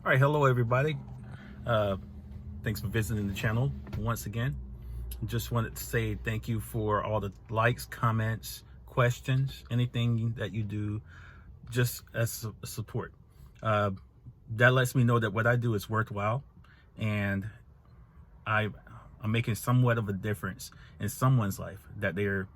All right, hello everybody. Thanks for visiting the channel once again. Just wanted to say thank you for all the likes, comments, questions, anything that you do, just as support. That lets me know that what I do is worthwhile, and I'm making somewhat of a difference in someone's life, that they're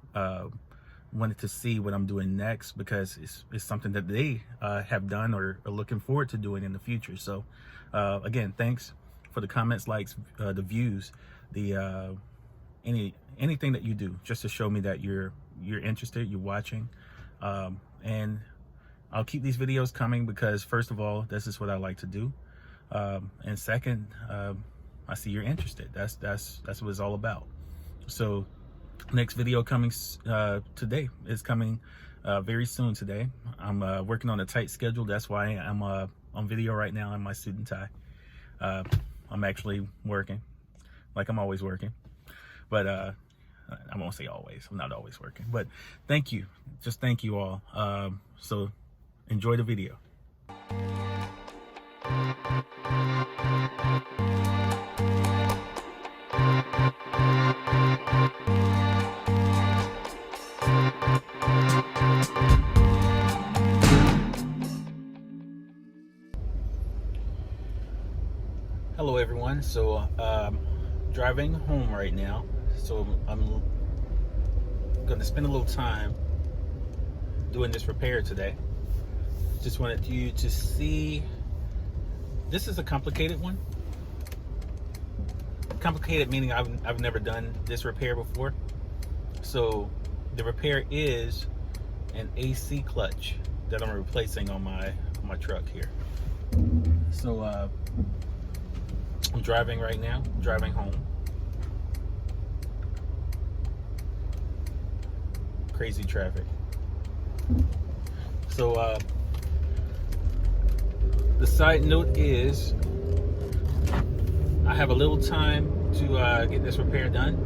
wanted to see what I'm doing next, because it's something that they have done or are looking forward to doing in the future. So again, thanks for the comments, likes, the views, the anything that you do, just to show me that you're interested, you're watching. And I'll keep these videos coming, because first of all, this is what I like to do, and second, I see you're interested. That's what it's all about. So next video coming today is coming very soon today. I'm working on a tight schedule. That's why I'm on video right now in my suit and tie. I'm actually working like I'm always working, but I won't say always. I'm not always working, but thank you. Just thank you all. So enjoy the video. Hello everyone. So driving home right now, so I'm gonna spend a little time doing this repair today. Just wanted you to see, this is a complicated one. Complicated meaning I've never done this repair before. So the repair is an AC clutch that I'm replacing on my truck here. So I'm driving right now, driving home. Crazy traffic. So the side note is, I have a little time to get this repair done,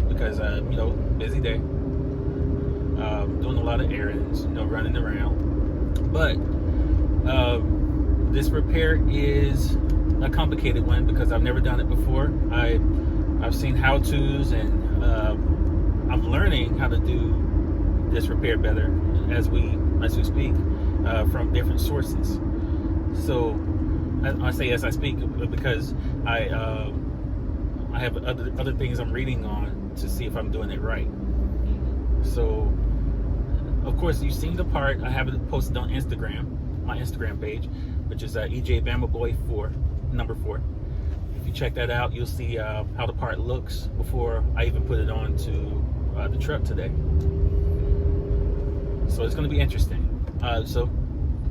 because you know, busy day, doing a lot of errands, you know, running around. But this repair is a complicated one, because I've never done it before. I've seen how-tos, and I'm learning how to do this repair better as we speak, from different sources. So I say as I speak, because I have other things I'm reading on to see if I'm doing it right. So of course you've seen the part. I have it posted on Instagram, my Instagram page, which is EJ Bama Boy 4, number 4. If you check that out, you'll see how the part looks before I even put it on to the truck today. So it's going to be interesting. So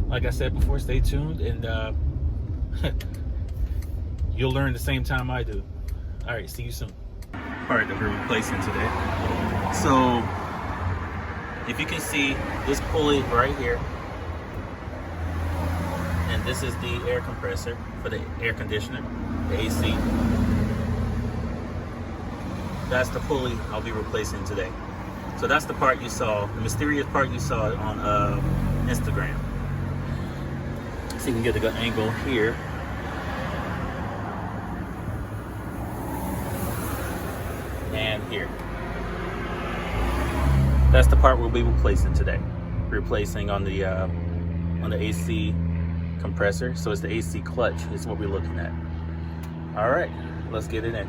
like I said before, stay tuned, and you'll learn the same time I do. All right, see you soon. Part that we're replacing today. So if you can see this pulley right here, and this is the air compressor for the air conditioner, the AC. That's the pulley I'll be replacing today. So that's the part you saw, the mysterious part you saw on Instagram. So you can get a good angle here. And here. That's the part we'll be replacing today. Replacing on the AC compressor. So it's the AC clutch is what we're looking at. All right, let's get it in.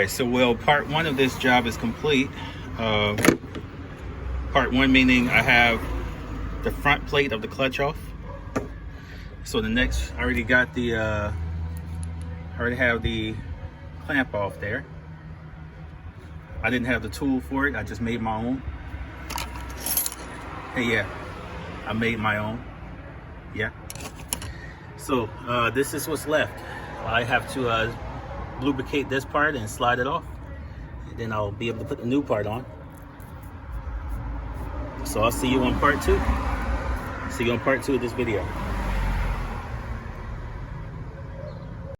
So well, part one of this job is complete. Part one meaning I have the front plate of the clutch off. So the next, I already got the I already have the clamp off there. I didn't have the tool for it, I just made my own. Hey, yeah, I made my own. Yeah. So this is what's left. I have to lubricate this part and slide it off. And then I'll be able to put the new part on. So I'll see you on part 2. See you on part 2 of this video.